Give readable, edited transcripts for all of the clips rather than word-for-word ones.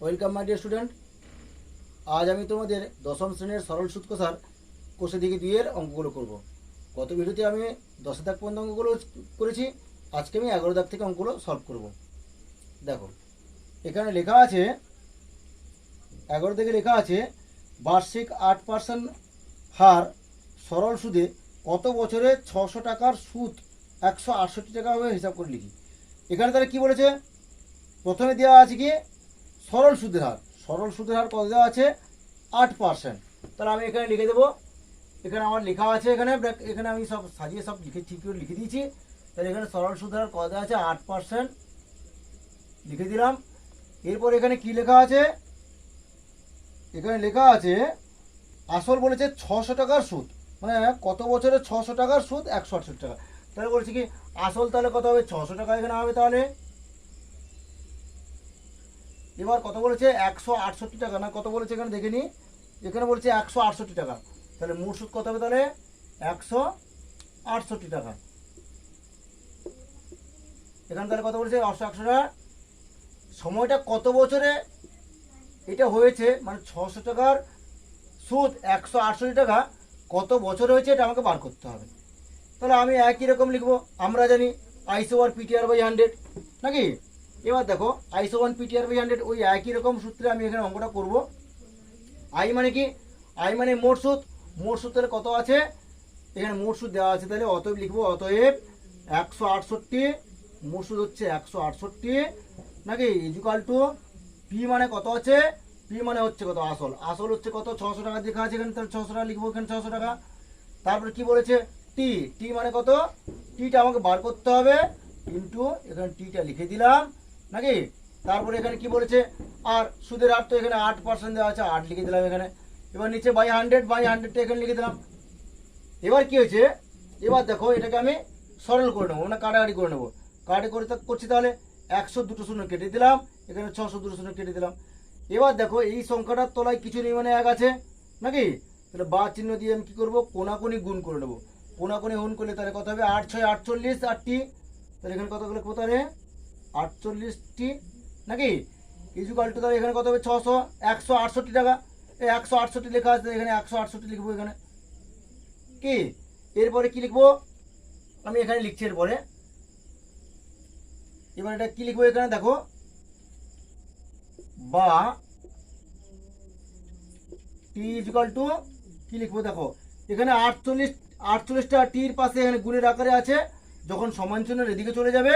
Welcome my dear student. আজ আমি তোমাদের দশম শ্রেণীর সরল সুদ কষার কোষে দিকে 2 এর অঙ্কগুলো করব। গত ভিডিওতে আমি 10 দাগ পর্যন্ত অঙ্কগুলো করেছি। আজকে আমি 11 দাগ থেকে অঙ্কগুলো সলভ করব। দেখো, এখানে লেখা আছে 11 থেকে লেখা আছে বার্ষিক 8% হার সরল সুদে কত বছরে 600 টাকার সুদ 168 টাকা হবে হিসাব করে লিখি। এখানে তাহলে কি বলেছে, প্রথমে দেওয়া আছে কি সরল সুদের হার। সরল সুদের হার কত দেওয়া আছে? 8%। তাহলে আমি এখানে লিখে দেবো, এখানে আমার লেখা আছে, এখানে আমি সব সাজিয়ে সব ঠিক করে লিখে দিয়েছি। তাহলে এখানে সরল সুদের হার কত দেওয়া আছে? 8% লিখে দিলাম। এরপর এখানে কি লেখা আছে? এখানে লেখা আছে আসল বলেছে 600 টাকার সুদ, মানে কত বছরে 600 টাকার সুদ 168 টাকা। তাহলে বলছি কি আসল তাহলে কত হবে? 600 টাকা এখানে হবে। তাহলে এবার কত বলেছে? 168 টাকা না কত বলেছে এখানে দেখে নি। এখানে বলছে 168 টাকা। তাহলে মোট সুদ কত হবে? তাহলে 168 টাকা। এখানে তাহলে কত বলেছে? 168 টাকা। সময়টা কত বছরে এটা হয়েছে, মানে 600 টাকার সুদ 168 টাকা কত বছর হয়েছে এটা আমাকে বার করতে হবে। তাহলে আমি একই রকম লিখবো। আমরা জানি I/PTR/100 নাকি। এবার দেখো I/PTR/100 ওই একই রকম সূত্রে আমি এখানে অঙ্কটা করব। আই মানে কি? আই মানে মোট সুদ। মোট সুদ তাহলে কত আছে? এখানে মোট সুদ দেওয়া আছে, তাহলে অতএব লিখবো অতএব 168, মোট সুদ হচ্ছে 168 নাকি, ইকুয়াল টু পি মানে কত আছে? পি মানে হচ্ছে কত? আসল। আসল হচ্ছে কত? 600 টাকা লেখা আছে এখানে, তাহলে 600 টাকা লিখবো এখানে 600 টাকা। তারপরে কি বলেছে? টি। টি মানে কত? টিটা আমাকে বার করতে হবে, কিন্তু এখানে টিটা লিখে দিলাম নাকি। তারপরে এখানে কি বলেছে? আর সুদের হার তো এখানে 8% দেওয়া আছে, 8 লিখে দিলাম এখানে। এবার নিচে বাই হান্ড্রেডটা এখানে লিখে দিলাম। এবার কি হয়েছে? এবার দেখো এটাকে আমি সরল করে নেবো, মানে কাটাকাটি করে নেবো। কাটাকাটি করে করছি, তাহলে 100 দুটো শূন্য কেটে দিলাম, এখানে 600 দুটো শূন্য কেটে দিলাম। এবার দেখো এই সংখ্যাটার তলায় কিছু নেই, মানে 1 আছে নাকি। তাহলে বা চিহ্ন দিয়ে আমি কী করবো? কোনাকুনি গুণ করে নেবো। কোনাকুনি গুণ করলে তাহলে কত হবে? 8 6 48, 8টি। তাহলে এখানে কতগুলো কত হবে? 48টি নাকি, ইকুয়াল টু তাহলে এখানে কত হবে? 600 168 টাকা। এই 168 লেখা আছে এখানে, 168 লিখবো এখানে কি। এরপরে কি লিখবো? আমি এখানে লিখছি এরপরে। এবার এটা কি লিখবো? এখানে দেখো বা টি ইকুয়াল টু কি লিখবো? দেখো এখানে 48টা টির পাশে এখানে গুণের আকারে আছে। যখন সমান চিহ্ন এদিকে চলে যাবে,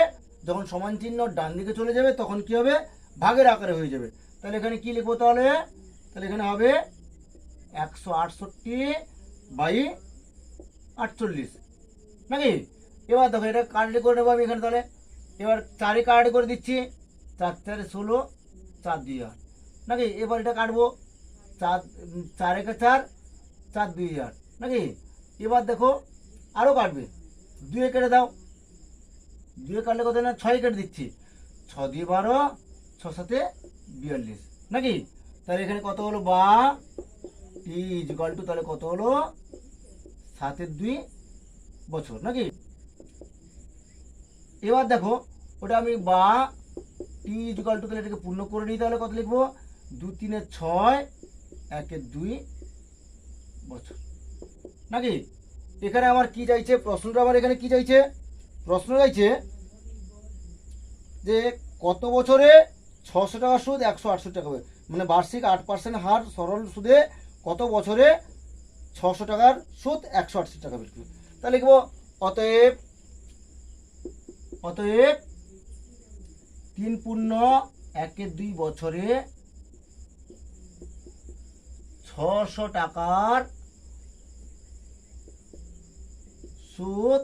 যখন সমান চিহ্ন ডান দিকে চলে যাবে, তখন কি হবে? ভাগের আকারে হয়ে যাবে। তাহলে এখানে কি লিখবো? তাহলে এখানে হবে 168/48 নাকি। এবার দেখো এটা কাটাকাটি করে নেবো আমি এখানে। তাহলে এবার 4 কাটাকাটি করে দিচ্ছি, 4 4 16, 4 2 8 নাকি। এবার এটা কাটবো, 4 4 1 4, 4 2 8 নাকি। এবার দেখো আরও কাটবে, 2 কেটে দাও, 2 কাটলে কত না? 6 কেটে দিচ্ছি, 6 2 12, 6 7 42 নাকি। তাহলে এখানে কত হলো? বা টি ইকুয়াল টু তাহলে কত হলো? 7/2 বছর নাকি। এবার দেখো ওটা আমি বা টি ইকুয়াল টু তাহলে এটাকে পূর্ণ করে নিই। তাহলে কত লিখবো? 2 3 6, 1 2 বছর নাকি। এখানে আমার কি চাইছে? প্রশ্নটা আমার এখানে কি চাইছে? প্রশ্ন চাইছে যে কত বছরে 600 টাকা সুদ 168 টাকা হবে, মানে বার্ষিক 8% হার সরল সুদে কত বছরে 600 টাকার সুদ 168 টাকা বিক্রি। তাহলে লিখবো অতএব 3 পূর্ণ 1 2 বছরে 600 টাকার সুদ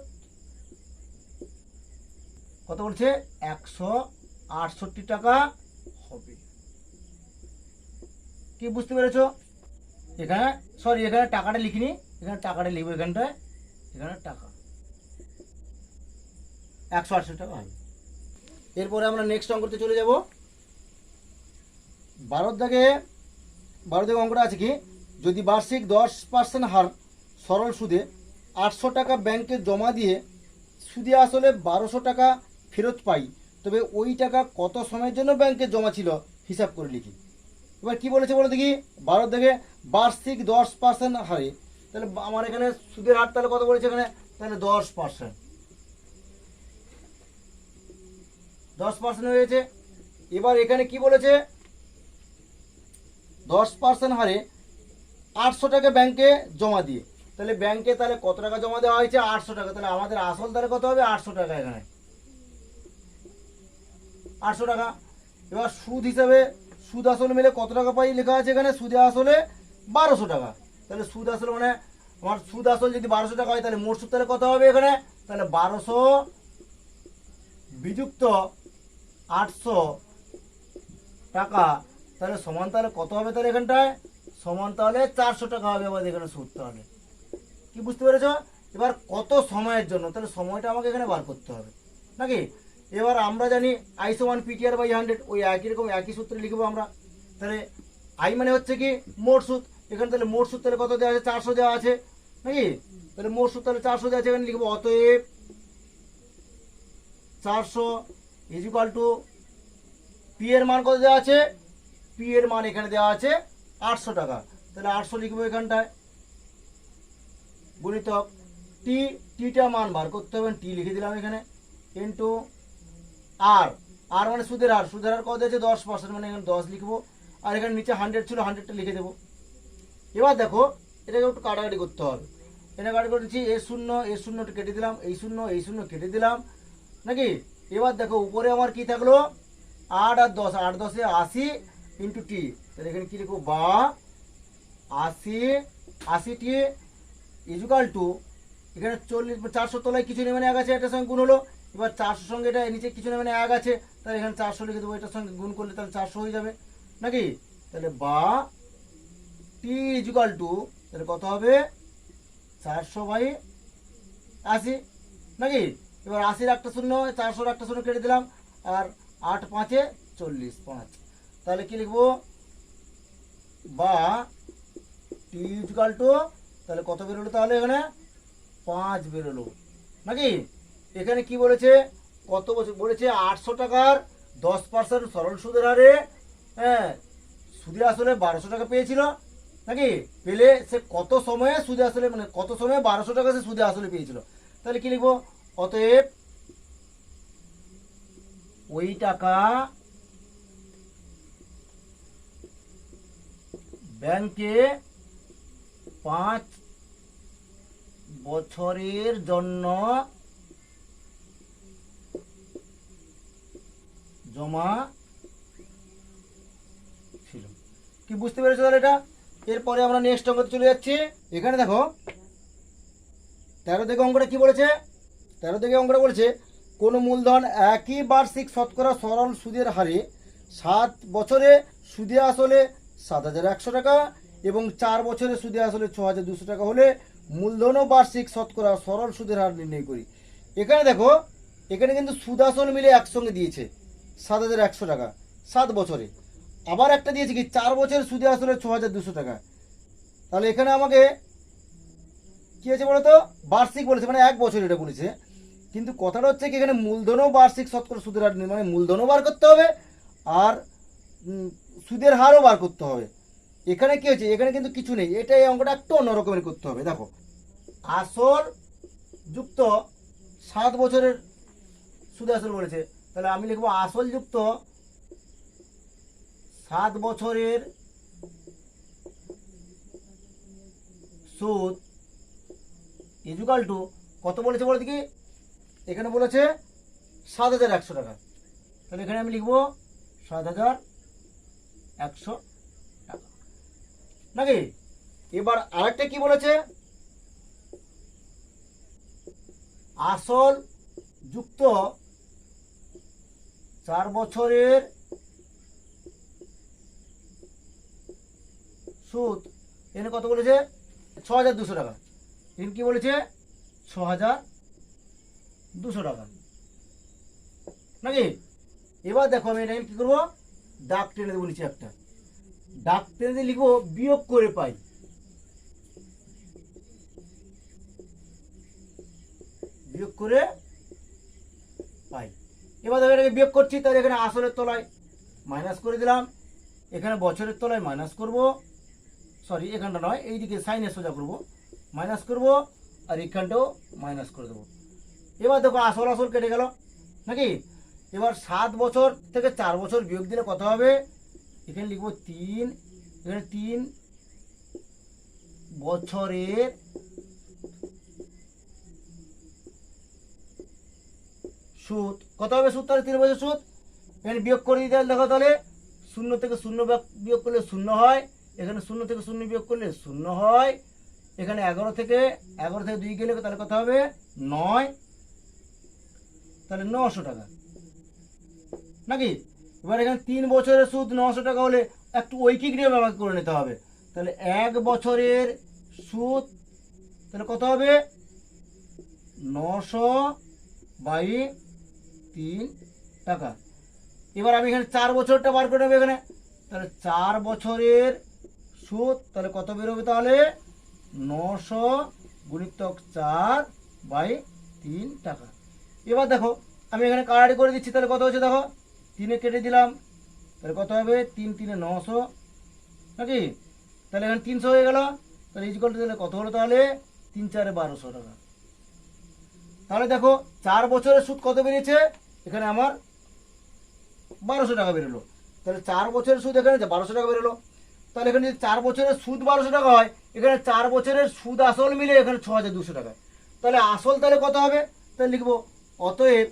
কত বলছে? 168 টাকা হবে। কি বুঝতে পেরেছো? এখানে সরি, এখানে টাকাটা লিখিনি, এখানে টাকাটা লিখবো এখানটায়, এখানে টাকা 168 টাকা হবে। এরপরে আমরা নেক্সট অঙ্কতে চলে যাব। 12 দাগে অঙ্কটা আছে কি, যদি বার্ষিক 10% হার সরল সুদে 800 টাকা ব্যাংকে জমা দিয়ে সুদে আসলে 1200 টাকা ফেরত পাই, তবে ওই টাকা কত সময়ের জন্য ব্যাংকে জমা ছিল হিসাব করে লিখি। এবার কি বলেছে বলো দেখি, 12 থেকে বার্ষিক 10% হারে, তাহলে আমার এখানে সুদের হার তাহলে কত বলেছে এখানে, তাহলে 10%, 10% হয়েছে। এবার এখানে কি বলেছে, 10% হারে 800 টাকা ব্যাংকে জমা দিয়ে, তাহলে ব্যাংকে তাহলে কত টাকা জমা দেওয়া হয়েছে, 800 টাকা, তাহলে আমাদের আসল তাহলে কত হবে, 800 টাকা, এখানে 800 টাকা। এবার সুদ হিসাবে সুদ আসল মিলে কত টাকা পাই লেখা আছে এখানে, সুদে আসলে 1200 টাকা, তাহলে সুদ আসল মানে আমার সুদ আসল যদি 1200 টাকা হয় তাহলে মোট সুদ তাহলে কত হবে এখানে, তাহলে 1200 বিযুক্ত 800 টাকা, তাহলে সমান তাহলে কত হবে, তাহলে এখানটায় সমান তাহলে 400 টাকা হবে আমাদের এখানে সুদ। তাহলে কি বুঝতে পেরেছো? এবার কত সময়ের জন্য, তাহলে সময়টা আমাকে এখানে বার করতে হবে নাকি। এবার আমরা জানি আই সমান পিটিআর বাই 100, ওই একই রকম একই সূত্রে লিখবো আমরা। তাহলে আই মানে হচ্ছে কি মোট সুদ, এখানে তাহলে মোট সুদ তাহলে কত দেওয়া আছে, 400 দেওয়া আছে নাকি, তাহলে মোট সুদ তাহলে 400 দেওয়া আছে, এখানে লিখবো অতএব 400 ইকুয়াল টু পি এর মান কত দেওয়া আছে, পি এর মান এখানে দেওয়া আছে 800 টাকা, তাহলে 800 লিখবো এখানটায়, গুণিতক টি, টিটা মান বার করতে হবে, টি লিখে দিলাম এখানে, ইন্টু আর, আর মানে সুদের হার, সুদের হার কত আছে 10%, মানে এখানে 10 লিখবো, আর এখানে নিচে 100 ছিল 100টা লিখে দেবো। এবার দেখো এটাকে একটু কাটাকাটি করতে হবে, এটা কাটাকাটি করেছি, এ শূন্যটা কেটে দিলাম, এই শূন্য কেটে দিলাম নাকি। এবার দেখো উপরে আমার কি থাকলো 8 আর 10, 8 10 80 ইন্টু টি, তাহলে এখানে কি লিখবো, বা 80 টি ইজুকাল টু, এখানে 40, 400 তলায় কিছু নেই মানে 1 আছে, এটার সঙ্গে গুণ হলো, এবার 400 সঙ্গে এটা নিচে কিছু নেই মানে 1 আছে, তাহলে এখানে 400 লিখে দেবো, এটার সঙ্গে গুণ করলে তাহলে 400 হয়ে যাবে নাকি। তাহলে বা টি ইজুকাল টু, তাহলে কত হবে 400/80 নাকি। এবার 80-র একটা শূন্য, 400-র একটা শূন্য কেটে দিলাম, আর 8 5 40, 5, তাহলে কি লিখবো, বা টি ইজুকাল টু, তাহলে কত বেরোলো, তাহলে এখানে 5 বেরোলো নাকি। এখানে কি বলেছে, কত বছর বলেছে, 800 টাকার 10% সরল সুদের হারে, হ্যাঁ সুদে আসলে 1200 টাকা পেয়েছিল নাকি, পেলে সে কত সময়ে সুদে আসলে মানে কত সময়ে 1200 টাকা সে সুদে আসলে পেয়েছিল, তাহলে কি লিখবো, অতএব ওই টাকা ব্যাংকে 5 বছরের জন্য জমা ছিল। কি বুঝতে পেরেছো তাহলে এটা? এরপরে আমরা নেক্সট অঙ্কতে চলে যাচ্ছি। এখানে দেখো 13 থেকে অঙ্কটা কি বলেছে, 13 থেকে অঙ্কটা বলেছে কোন মূলধন একই বার্ষিক শতকরা সরল সুদের হারে 7 বছরে সুদে আসলে 7100 টাকা এবং 4 বছরে সুদে আসলে 6200 টাকা হলে মূলধন ও বার্ষিক শতকরা সরল সুদের হার নির্ণয় করি। এখানে দেখো এখানে কিন্তু সুদ আসল মিলে একসঙ্গে দিয়েছে 7100 টাকা 7 বছরে, আবার একটা দিয়েছে কি 4 বছরে সুদে আসলে 6200 টাকা। তাহলে এখানে আমাকে কি হয়েছে বলতো, বার্ষিক বলেছে মানে 1 বছর এটা বলেছে, কিন্তু কথাটা হচ্ছে কি এখানে মূলধনও বার্ষিক শতকরা সুদের হার মানে মূলধনও বার করতে হবে আর সুদের হারও বার করতে হবে। এখানে কি হয়েছে, এখানে কিন্তু কিছু নেই, এটা এই অঙ্কটা একটু অন্যরকমের করতে হবে। দেখো আসল যুক্ত 7 বছরের সুদে আসল বলেছে, তাহলে আমি লিখবো আসল যুক্ত 7 বছরের সুদ ইজুকাল টু কত বলেছে বলে দেখি, এখানে বলেছে 7100 টাকা, তাহলে এখানে আমি লিখবো 7100 টাকা নাকি। এবার আরেকটা কি বলেছে, আসল যুক্ত 4 বছরের সুদ, এখানে কত বলেছে 6200 টাকা, এখানে কি বলেছে 6200 টাকা নাকি। এবার দেখো আমি এটা কি করবো, দাগ টেনে দেবো নিচে একটা, দাগ টেনে দিয়ে লিখবো বিয়োগ করে পাই, বিয়োগ করে পাই। এবার দেখো এটাকে বিয়োগ করছি, তাহলে এখানে আসলের তলায় মাইনাস করে দিলাম, এখানে বছরের তলায় মাইনাস করব, সরি এখানটা নয়, এইদিকে সাইনে সোজা করব, মাইনাস করব, আর এখানটাও মাইনাস করে দেবো। এবার দেখো আসল আসল কেটে গেল নাকি। এবার 7 বছর থেকে 4 বছর বিয়োগ দিলে কত হবে, এখানে লিখবো 3, এখানে 3 বছরের সুদ কত হবে, সুদ তাহলে 3 বছর সুদ। এখানে বিয়োগ করে দিতে দেখো, তাহলে 0 থেকে 0 বিয়োগ করলে 0 হয়, এখানে 0 থেকে 0 বিয়োগ করলে 0 হয়, এখানে 11 থেকে 2 গেলে তাহলে কত হবে 9, তাহলে 900 টাকা নাকি। এবার এখানে 3 বছরের সুদ 900 টাকা হলে একটু ঐকিক নিয়ম আমাকে করে নিতে হবে। তাহলে 1 বছরের সুদ তাহলে কত হবে 900/3 টাকা। এবার আমি এখানে 4 বছরটা বার করে নেবো এখানে, তাহলে 4 বছরের সুদ তাহলে কত বেরোবে, তাহলে 900 গুণিতক 4/3 টাকা। এবার দেখো আমি এখানে কাটাকাটি করে দিচ্ছি, তাহলে কত হচ্ছে দেখো, 3 কেটে দিলাম, তাহলে কত হবে 3 3 900 নাকি। তাহলে এখানে 300 হয়ে গেল, তাহলে ইজিকল তাহলে কত হলো, তাহলে 3 4 1200 টাকা। তাহলে দেখো 4 বছরের সুদ কত বেরিয়েছে, এখানে আমার 1200 টাকা বেরোলো। তাহলে 4 বছরের সুদ এখানে 1200 টাকা বেরোলো। তাহলে এখানে যদি 4 বছরের সুদ 1200 টাকা হয়, এখানে 4 বছরের সুদ আসল মিলে এখানে 6200 টাকা। তাহলে আসল তাহলে কত হবে, তাহলে লিখবো অতএব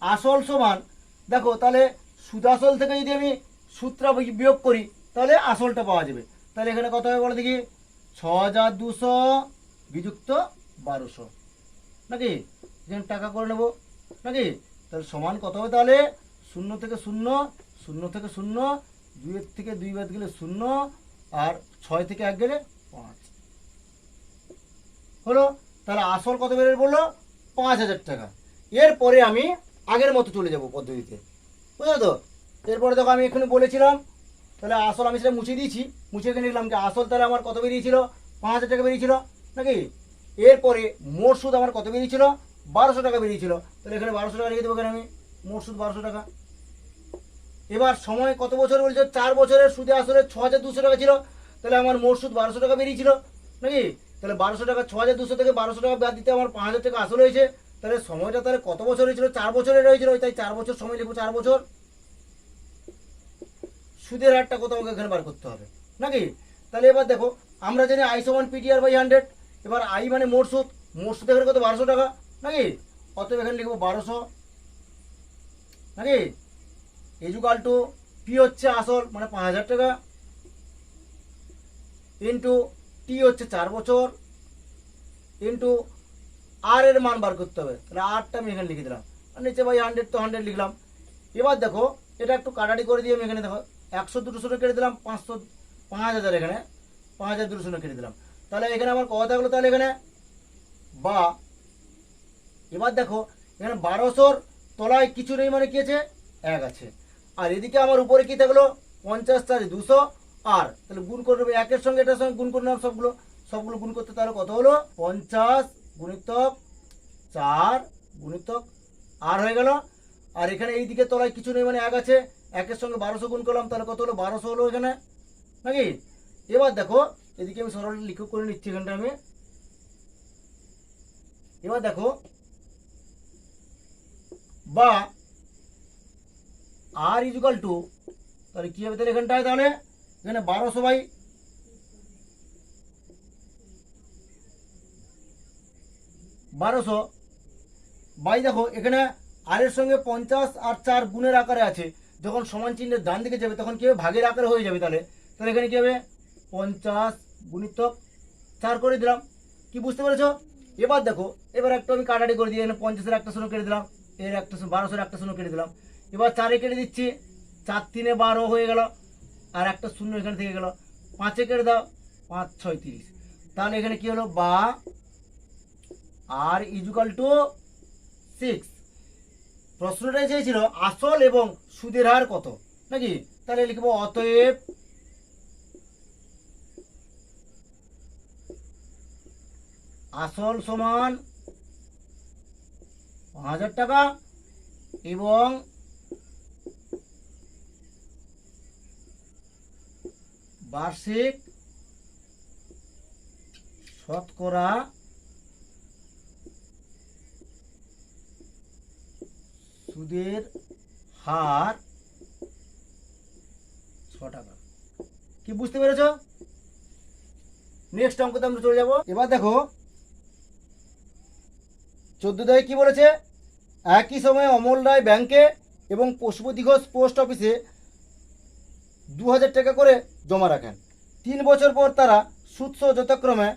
আসল সমান, দেখো তাহলে সুদ আসল থেকে যদি আমি সুদটা বিয়োগ করি তাহলে আসলটা পাওয়া যাবে। তাহলে এখানে কত হবে বলো দেখি, 6200 বিযুক্ত 1200 নাকি, এখানে টাকা করে নেব নাকি। তাহলে সমান কত হবে, তাহলে 0 থেকে 0, 0 থেকে 0, 2 থেকে 2 বাদ গেলে 0, আর 6 থেকে 1 গেলে 5 হলো। তাহলে আসল কত বেড়ে বললো 5000 টাকা। এরপরে আমি আগের মতো চলে যাব পদ্ধতিতে, বুঝলো তো। এরপরে দেখো আমি এখানে বলেছিলাম, তাহলে আসল আমি সেটা মুছে দিয়েছি, মুছে এখানে লিখলাম যে আসল তাহলে আমার কত বেরিয়েছিল 5000 টাকা বেরিয়েছিল নাকি। এরপরে মোট সুদ আমার কত বেরিয়েছিল 1200 টাকা বেরিয়েছিল, তাহলে এখানে 1200 টাকা লিখে দেবো এখানে আমি, মোট সুদ 1200 টাকা। এবার সময় কত বছর বলছে, 4 বছরের সুদে আসলে 6200 টাকা ছিল, তাহলে আমার মোট সুদ 1200 টাকা বেরিয়েছিল নাকি। তাহলে 1200 টাকা 6200 থেকে 1200 টাকা বাদ দিতে আমার 5000 টাকা আসল হয়েছে। তাহলে সময়টা তাহলে কত বছর হয়েছিল, 4 বছরের হয়েছিল, তাই 4 বছর সময় লিখবো, 4 বছর। সুদের হারটা কত আমাকে এখানে বার করতে হবে নাকি। তাহলে এবার দেখো আমরা জানি আই সমান PTR/100, এবার আই মানে মোট সুদ, মোট সুদ এখানে কত 1200 টাকা নাকি। অতএব এখানে লিখবো 1200 নাকি, ইজুকাল টু পি হচ্ছে আসল মানে 5000 টাকা, ইন্টু টি হচ্ছে 4 বছর, ইন্টু আর এর মান বার করতে হবে। তাহলে আরটা আমি এখানে লিখে দিলাম, আর নিচে বাই 100 তো 100 লিখলাম। এবার দেখো এটা একটু কাটাটি করে দিয়ে আমি এখানে দেখো 100 200 কেটে দিলাম, 500 5000 এখানে 5200 কেটে দিলাম। তাহলে এখানে আমার কত থাকলো, তাহলে এখানে বা এবার দেখো এখানে 1200 তলায় কিছু নেই মানে কি আছে 1 আছে, আর এদিকে আমার উপরে কি থাকলো 50 4 200, আর তাহলে গুণ করে নেবে 1 এর সঙ্গে এটার সঙ্গে গুণ করে নেব, সবগুলো সবগুলো গুণ করতে তাহলে কত হলো 50 গুণিতক 4 গুণিতক আর হয়ে গেল। আর এখানে এই দিকে তলায় কিছু নেই মানে 1 আছে, 1 এর সঙ্গে 1200 গুণ করলাম, তাহলে কত হলো 1200 হলো এখানে নাকি। এবার দেখো এদিকে আমি সরল লিখে করে নিচ্ছি এখানটা আমি। এবার দেখো বা আর ইজুকাল টু, তাহলে কি হবে তাহলে এখানটায়, তাহলে এখানে 1200 বাই দেখো এখানে আর এর সঙ্গে 50 আর 4 গুণের আকারে আছে, যখন সমান চিহ্নের ডান দিকে যাবে তখন কি হবে ভাগের আকারে হয়ে যাবে। তাহলে তাহলে এখানে কি হবে 50 গুণিতক 4 করে দিলাম, কি বুঝতে পেরেছো। এবার দেখো এবার একটু আমি কাটাটি করে দিই, এখানে 50-এর একটা শূন্য কেটে দিলাম, এর একটা 1200-এর একটা শূন্য কেটে দিলাম। এবার 4-এ কেটে দিচ্ছি, 4 3 12 হয়ে গেল, আর একটা শূন্য এখানে থেকে গেল, 5-এ কেটে দাও, 5 6 30। তাহলে এখানে কি হলো বা আর ইজুকাল টু 6। প্রশ্নটা চেয়েছিল আসল এবং সুদের হার কত নাকি। তাহলে লিখবো অতএব আসল সমান 5000 টাকা এবং বার্ষিক শতকরা সুদের হার 6 টাকা। কি বুঝতে পেরেছো? নেক্সট অঙ্কতে আমরা চলে যাব। এবার দেখো 14 কি বলেছে, একই সময়ে অমল রায় ব্যাংকে এবং পশুপতি ঘোষ পোস্ট অফিসে 2000 টাকা করে জমা রাখেন। 3 বছর পর তারা সুদসহ যথাক্রমে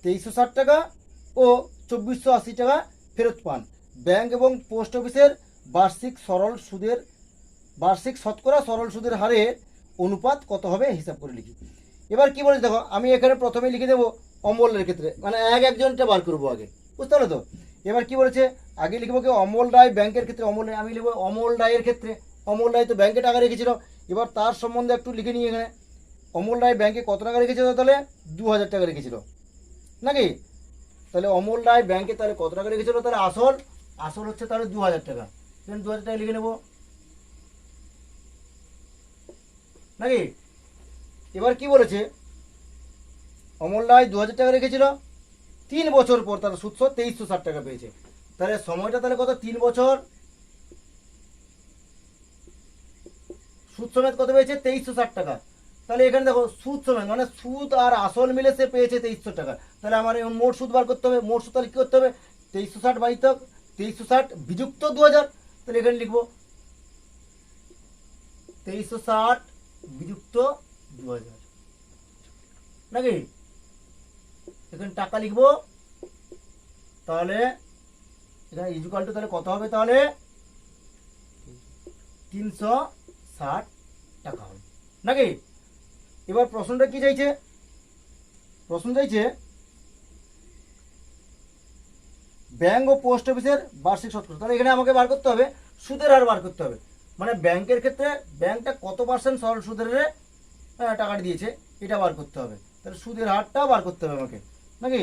2360 টাকা ও 2480 টাকা ফেরত পান। ব্যাংক এবং পোস্ট অফিসের বার্ষিক শতকরা সরল সুদের হারের অনুপাত কত হবে হিসাব করে লিখি। এবার কি বলেছে দেখো, আমি এখানে প্রথমে লিখে দেবো অমলের ক্ষেত্রে, মানে একজনটা বার করবো আগে, বুঝতে পারলো তো। এবার কি বলেছে, আগে লিখবো কি অমল রায় ব্যাংকের ক্ষেত্রে, আমি লিখবো অমল রায়ের ক্ষেত্রে। অমল রায় তো ব্যাংকে টাকা রেখেছিল, এবার তার সম্বন্ধে একটু লিখে নিই এখানে। অমল রায় ব্যাংকে কত টাকা রেখেছিল, তাহলে 2000 টাকা রেখেছিল নাকি। তাহলে অমল রায় ব্যাংকে তাহলে কত টাকা রেখেছিল, তাহলে আসল হচ্ছে তাহলে 2000 টাকা। 2000 টাকা লিখে নেবো নাকি। এবার কি বলেছে, অমল রায় 2000 টাকা রেখেছিল, 3 বছর পর তার সুদ 2360 টাকা পেয়েছে। তাহলে সময়টা তাহলে কত, 3 বছর, সুদ সমেত কত পেয়েছে, 2360 টাকা। তাহলে এখানে দেখো সুদ সমেত মানে সুদ আর আসল মিলে সে পেয়েছে 2300 টাকা। তাহলে আমার মোট সুদ বার করতে হবে। মোট সুদ তাহলে কি করতে হবে, 2360 বাই 2360 বিযুক্ত 2000। তাহলে এখানে লিখবো 2360 বিযুক্ত 2000 নাকি। এখানে টাকা লিখবো, তাহলে এখানে ইজুকাল টু তাহলে কত হবে, তাহলে 360 টাকা হবে নাকি। এবার প্রশ্নটা কি চাইছে, প্রশ্ন চাইছে ব্যাংক ও পোস্ট অফিসের বার্ষিক শতকরা। তাহলে এখানে আমাকে বার করতে হবে সুদের হার বার করতে হবে, মানে ব্যাংকের ক্ষেত্রে ব্যাংকটা কত পার্সেন্ট সরল সুদের হারে টাকাটা দিয়েছে এটা বার করতে হবে। তাহলে সুদের হারটা বার করতে হবে আমাকে নাকি।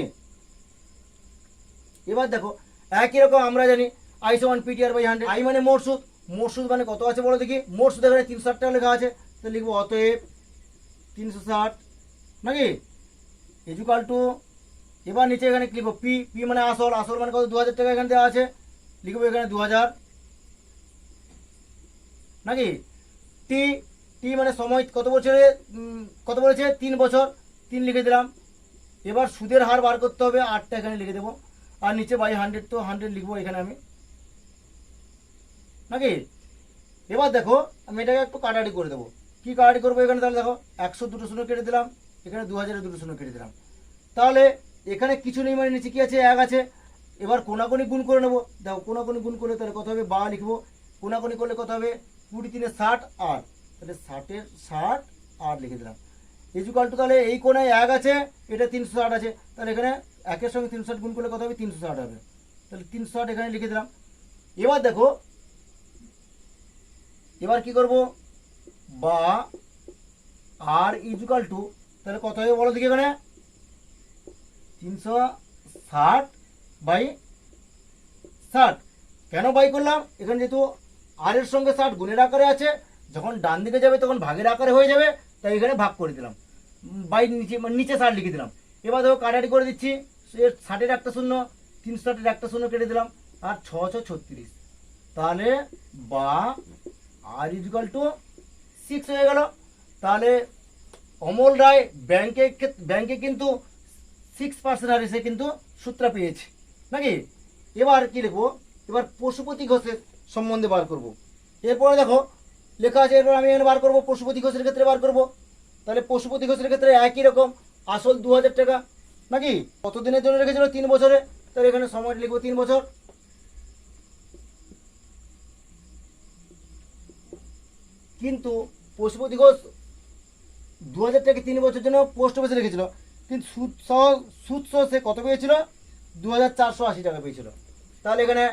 এবার দেখো একই রকম আমরা জানি আই সমান পিটিআর বাই 100। আই মানে মোট সুদ, মোট সুদ মানে কত আছে বলো দেখি। মোট সুদ এখানে 360 টাকা লেখা আছে, তো লিখবো অতএব 360 নাকি ইজুকাল টু, এবার নিচে এখানে লিখবো পি, পি মানে আসল, আসল মানে কত 2000 টাকা এখানে দেওয়া আছে, লিখবো এখানে 2000 নাকি। টি, টি মানে সময় কত বছরে, কত বলেছে 3 বছর, 3 লিখে দিলাম। এবার সুদের হার বার করতে হবে, 8টা এখানে লিখে দেবো, আর নিচে বাই 100 তো 100 লিখবো এখানে আমি নাকি। এবার দেখো আমি এটাকে একটু কাটাকাটি করে দেবো। কি কাটাকাটি করবো এখানে, তাহলে দেখো 100 দুটো শূন্য কেটে দিলাম, এখানে 2000 দুটো শূন্য কেটে দিলাম। তাহলে এখানে কিছু নেই, মানে নিচে কি আছে, 1 আছে। এবার কোনাকুনি গুণ করে নেবো, দেখো কোনাকুনি গুণ করলে তাহলে কত হবে, বা লিখবো। কোনাকুনি করলে কত হবে, 20 3 60 8, তাহলে 60 60 8 লিখে দিলাম। ইজুকাল টু তাহলে এই কোনায় 1 আছে, এটা 360 আছে, তাহলে এখানে 1-এর সঙ্গে 360 গুণ করলে কত হবে, 360 হবে। তাহলে 360 এখানে লিখে দিলাম। এবার দেখো এবার কি করব, বা আর ইজুকাল টু তাহলে কত হবে বলো দেখি, এখানে 360 বাই 60। কেন বাই করলাম, এখানে যেহেতু আর এর সঙ্গে 60 গুণের আকারে আছে, যখন ডান দিকে যাবে তখন ভাগের আকারে হয়ে যাবে, তাই এখানে ভাগ করে দিলাম, বাই নিচে মানে নিচে 60 লিখে দিলাম। এবার দেখো কাটাকাটি করে দিচ্ছি, 60-এর একটা শূন্য, 360-এর একটা শূন্য কেটে দিলাম, আর 6 6 36, তাহলে বা আর ইজুকাল টু 6 হয়ে গেল। তাহলে অমল রায় ব্যাংকে কিন্তু 6% হারে সে কিন্তু সূত্র পেয়েছে নাকি। এবার কি লিখবো, এবার পশুপতি ঘোষের সম্বন্ধে বার করব। এরপরে দেখো লেখা আছে, এরপর আমি এখানে বার করবো পশুপতি ঘোষের ক্ষেত্রে বার করব। তাহলে পশুপতি ঘোষের ক্ষেত্রে একই রকম, আসল 2000 টাকা নাকি। কত দিনের জন্য রেখেছিল, 3 বছরে, তাহলে এখানে সময়টা লিখবো 3 বছর। কিন্তু পশুপতি ঘোষ 2000 টাকা 3 বছরের জন্য পোস্ট অফিসে রেখেছিল, কিন্তু সুদ সহ সে কত পেয়েছিল, 2480 টাকা পেয়েছিল। তাহলে এখানে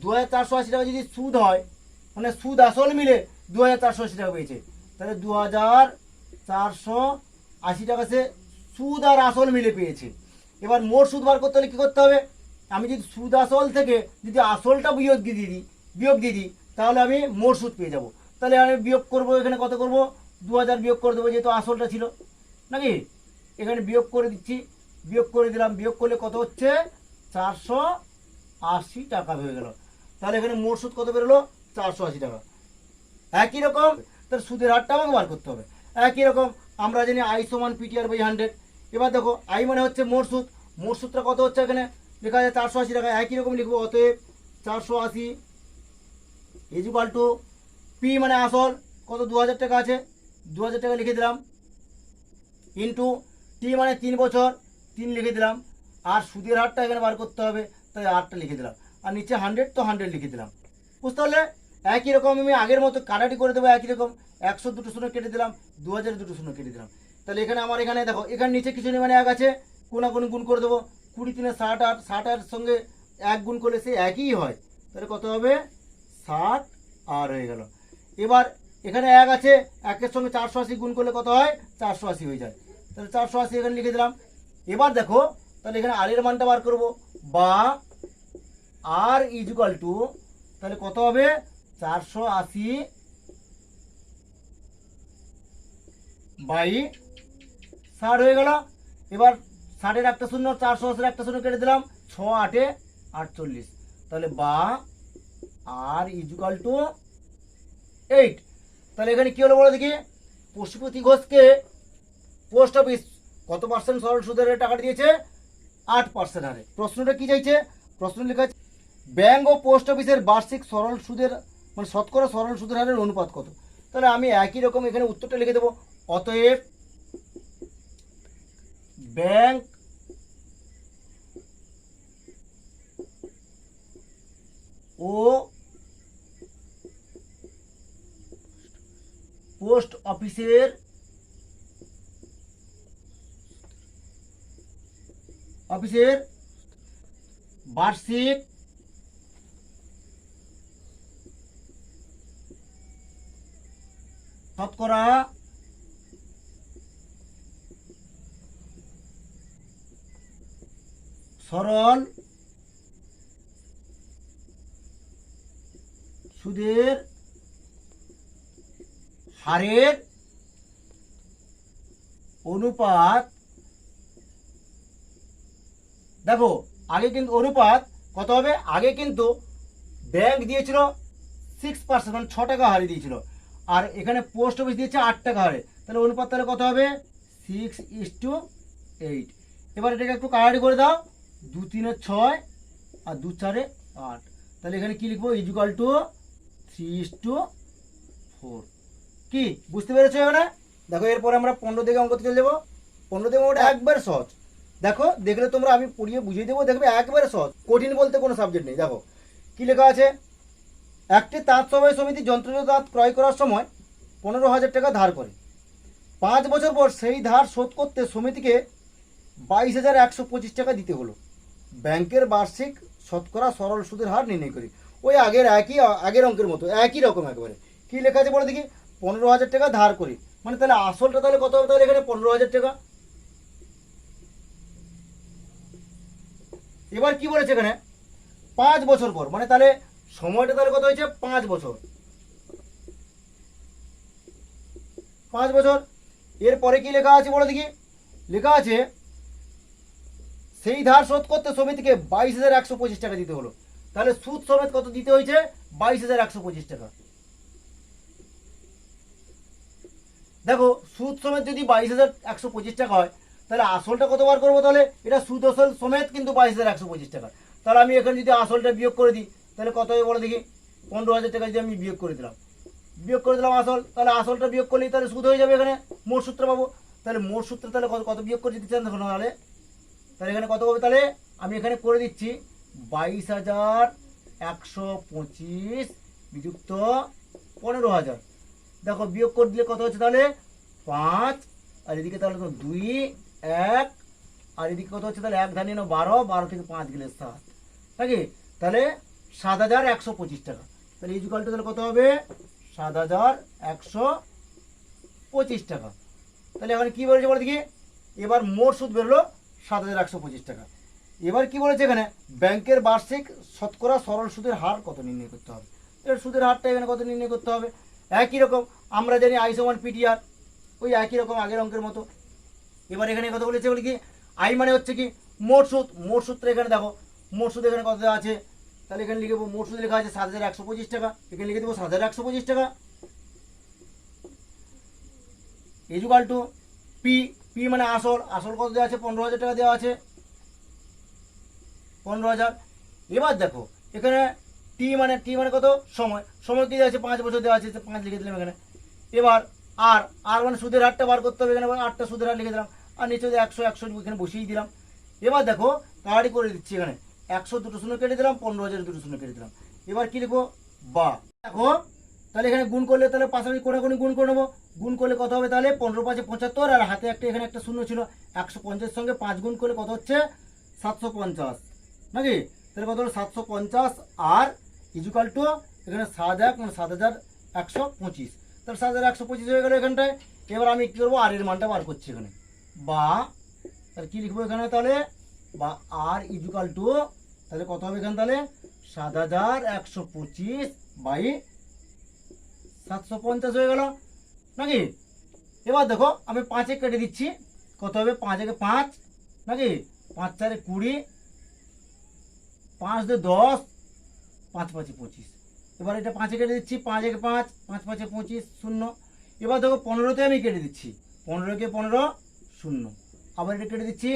2480 টাকা যদি সুদ হয়, মানে সুদ আসল মিলে 2480 টাকা পেয়েছে, তাহলে 2480 টাকা সে সুদ আর আসল মিলে পেয়েছে। এবার মোট সুদ বার করতে হলে কী করতে হবে, আমি যদি সুদ আসল থেকে যদি আসলটা বিয়োগ দিয়ে দিই তাহলে আমি মোট সুদ পেয়ে যাব। তাহলে আমি বিয়োগ করব, এখানে কত করব, 2000 বিয়োগ করে দেবো যেহেতু আসলটা ছিল নাকি। এখানে বিয়োগ করে দিচ্ছি, বিয়োগ করে দিলাম, বিয়োগ করলে কত হচ্ছে 480 টাকা হয়ে গেল। তাহলে এখানে মোট সুদ কত বেরোলো, 480 টাকা। একই রকম তার সুদের হারটা আমাকে বার করতে হবে। একই রকম আমরা জানি আই সমান PTR/100। এবার দেখো আই মানে হচ্ছে মোট সুদ, মোট সুদটা কত হচ্ছে এখানে লেখা আছে 480 টাকা। একই রকম লিখবো, অতএব 480 ইকুয়াল টু পি মানে আসল কত 2000 টাকা আছে, 2000 টাকা লিখে দিলাম, ইন্টু টি মানে 3 বছর 3 লিখে দিলাম, আর সুদের হারটা এখানে বার করতে হবে তাই 8টা লিখে দিলাম, আর নিচে 100 তো 100 লিখে দিলাম। বুঝতে পারলে? একই রকম আমি আগের মতো কাটাটি করে দেবো। একই রকম 100 দুটো শূন্য কেটে দিলাম, 2000 দুটো শূন্য কেটে দিলাম। তাহলে এখানে আমার এখানে দেখো এখানে নিচে কিছু নেই মানে 1 আছে, কোনাকুনি গুণ করে দেবো, 20 3 60 8, 60 এর সঙ্গে 1 গুণ করলে সে একই হয়, তাহলে কত হবে 60 আর হয়ে গেল। এবার এখানে 1 আছে, 1 এর সঙ্গে 480 গুণ করলে কত হয় 480 হয়ে যায়, তাহলে 480 এখানে লিখে দিলাম। এবার দেখো তাহলে এখানে আর এর মানটা বার করব, বা আর ইকুয়াল টু তাহলে কত হবে 480 বাই 60 হয়ে গেল। এবার 60-এর একটা শূন্য, 480-এর একটা শূন্য কেটে দিলাম, 6 8 48, তাহলে বা আর ইকুয়াল টু 8। তাহলে এখানে কি হলো বলো দেখি, পশুপতি ঘোষকে পোস্ট অফিস কত পার্সেন্ট সরল সুদের টাকাটা দিয়েছে, 8% হারে। প্রশ্নটা কি চাইছে, প্রশ্ন লেখা আছে ব্যাংক ও পোস্ট অফিসের বার্ষিক সরল সুদের মানে শতকরা সরল সুদের হারের অনুপাত কত। তাহলে আমি একই রকম এখানে উত্তরটা লিখে দেবো, অতএব ব্যাংক ও পোস্ট অফিসের বার্ষিক শতকরা সরল সুদের হারের অনুপাত, দেখো আগে কিন্তু অনুপাত কত হবে, আগে কিন্তু ব্যাংক দিয়েছিল 6% মানে 6 টাকা হারে দিয়েছিল, আর এখানে পোস্ট অফিস দিয়েছে 8 টাকা হারে, তাহলে অনুপাত তাহলে কত হবে 6:8। এবার এটাকে একটু কাটাকাটি করে দাও, 2 3 6 আর 2 4 8, তাহলে এখানে কি লিখবো ইকুয়াল টু 3:4। কি বুঝতে পেরেছো এখানে? দেখো এরপরে আমরা 15 থেকে অঙ্কতে চলে যাবো। 15 থেকে ওটা একবার সহজ, দেখো দেখলে তোমরা আমি পড়িয়ে বুঝিয়ে দেবো, দেখবে একবারে সহজ, কঠিন বলতে কোনো সাবজেক্ট নেই। দেখো কি লেখা আছে, একটি তাঁত সবাই সমিতি যন্ত্রজাত তাঁত ক্রয় করার সময় 15,000 টাকা ধার করে, 5 বছর পর সেই ধার শোধ করতে সমিতিকে 22,125 টাকা দিতে হলো। ব্যাংকের বার্ষিক শতকরা সরল সুদের হার নির্ণয় করি। ওই আগের অঙ্কের মতো একই রকম একবারে। কি লেখা আছে বলে দেখি, 15,000 টাকা ধার করি, মানে তাহলে আসলটা তাহলে কত হবে, তাহলে এখানে 15,000 টাকা। এবার কি বলেছে এখানে 5 বছর পর, মানে তাহলে সময়টা তাহলে কত হয়েছে 5 বছর, 5 বছর। এরপরে কি লেখা আছে বলে দেখি, লেখা আছে সেই ধার শোধ করতে সমিতিকে 22,125 টাকা দিতে হলো, তাহলে সুদ সমেত কত দিতে হয়েছে 22,125 টাকা। দেখো সুদ সমেত যদি 22,125 টাকা হয়, তাহলে আসলটা কতবার করবো, তাহলে এটা সুদ আসল সমেত কিন্তু 22,125 টাকা। তাহলে আমি এখানে যদি আসলটা বিয়োগ করে দিই তাহলে কত হবে বলে দেখি, 15,000 টাকা যদি আমি বিয়োগ করে দিলাম আসল, তাহলে আসলটা বিয়োগ করলেই তাহলে সুদ হয়ে যাবে, এখানে মোট সূত্র পাবো। তাহলে মোট সূত্র তাহলে কত বিয়োগ করে দিতে চান দেখো, তাহলে এখানে কত হবে, তাহলে আমি এখানে করে দিচ্ছি 22,125 বিযুক্ত 15,000। দেখো বিয়োগ করে দিলে কত হচ্ছে, তাহলে 5, আর এদিকে তাহলে 2 1, আর এদিকে কত হচ্ছে, তাহলে 1 ধানিয়ে 12 থেকে 5 গেলে 7, নাকি, তাহলে 7,125 টাকা। তাহলে ইকুয়াল টু তাহলে কত হবে 7,125 টাকা। তাহলে এখানে কি বলেছে বলে দেখি, এবার মোট সুদ বেরোলো 7,125 টাকা। এবার কি বলেছে এখানে ব্যাংকের বার্ষিক শতকরা সরল সুদের হার কত নির্ণয় করতে হবে। এর সুদের হারটা এখানে কত নির্ণয় করতে হবে। একই রকম আমরা জানি আই সমান পিটিআর, ওই একই রকম আগের অঙ্কের মতো। এবার এখানে কত বলেছে বলি কি, আই মানে হচ্ছে কি মোট সুদ, মোট সূত্র এখানে দেখো, মোট সুদ এখানে কত দেওয়া আছে, তাহলে এখানে লিখে দেবো মোট সুদ লেখা আছে 7,125 টাকা, এখানে লিখে দেবো 7,125 টাকা ইজুকাল টু পি, পি মানে আসল, আসল কত দেওয়া আছে 15,000 টাকা দেওয়া আছে 15,000। এবার দেখো এখানে টি মানে কত সময়, সময় কি দেওয়া আছে 5 বছর দেওয়া আছে, 5 লিখে দিলাম এখানে। এবার আর আর মানে সুদের হারটা বার করতে হবে, এখানে 8টা সুদের হার লিখে দিলাম, আর নিচে 100 এখানে বসিয়ে দিলাম। এবার দেখো তাড়াতাড়ি করে দিচ্ছি, এখানে 100 দুটো শূন্য কেটে দিলাম, 15,000 দুটো শূন্য কেটে দিলাম। এবার কি লিখবো বা, দেখো তাহলে এখানে গুণ করলে তাহলে পাশাপাশি কোনাকুনি গুণ করে নেবো, গুণ করলে কত হবে তাহলে 15 5 75, আর হাতে একটা এখানে একটা শূন্য ছিল, 150 সঙ্গে 5 গুণ করলে কত হচ্ছে 750 নাকি, তাহলে কত হলো 750 আর ইজুকাল টু এখানে 7,1 মানে 7,125, তাহলে 7,125 হয়ে গেল এখানটায়। এবার আমি কী করবো আর এর মানটা বার করছি এখানে, বা তাহলে কী লিখবো এখানে তাহলে, বা আর ইজুকাল টু তাহলে কত হবে এখানে তাহলে 7,125 বাই 750 হয়ে গেল নাকি। এবার দেখো আমি 5 কেটে দিচ্ছি, কত হবে 5 একে 5 নাকি, 5 4 20, 5 2 10, 5 5 25। এবার এটা 5 কেটে দিচ্ছি, 5 একে 5, 5 5 25 শূন্য। এবার দেখো 15তে আমি কেটে দিচ্ছি, 15 কে 15 শূন্য, আবার এটা কেটে দিচ্ছি,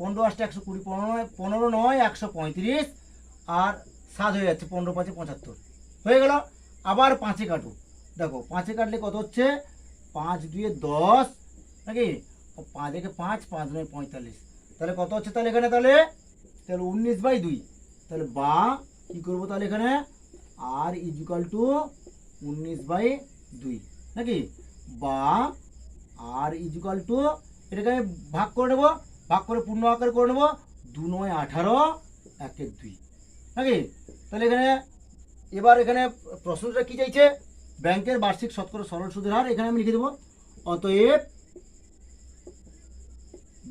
15 8 120, 15 9 135, আর 7 হয়ে যাচ্ছে 15 5 75 হয়ে গেল। আবার 5 কাটো, দেখো 5 কাটলে কত হচ্ছে 5 2 10 নাকি, 5 একে 5, 5 9 45, তাহলে কত হচ্ছে তাহলে এখানে তাহলে 19/2, তাহলে বা কি করবো তাহলে এখানে আর ইজুকাল টু 19/2 নাকি, বা আর ইজুকাল টু এটাকে আমি ভাগ করে নেবো, ভাগ করে পূর্ণ আকার করে নেবো, 2 9 18 1 1 2 নাকি। তাহলে এখানে এবার এখানে প্রশ্নটা কি চাইছে, ব্যাংকের বার্ষিক শতকরা সরল সুদের হার, এখানে আমি লিখে দেবো অতএব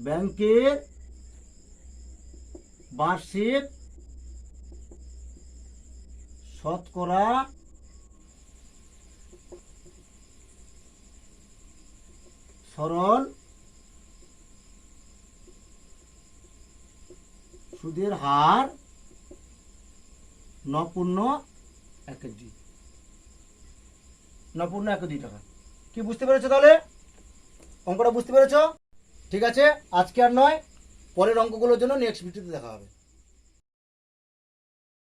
ব্যাংকের বার্ষিক শতকরা সরল সুদের হার 9.12 টাকা। কি বুঝতে পেরেছো তাহলে, অঙ্কটা বুঝতে পেরেছো? ঠিক আছে, আজকে আর নয়, পরের অঙ্কগুলোর জন্য নেক্সট ভিডিওতে দেখা হবে।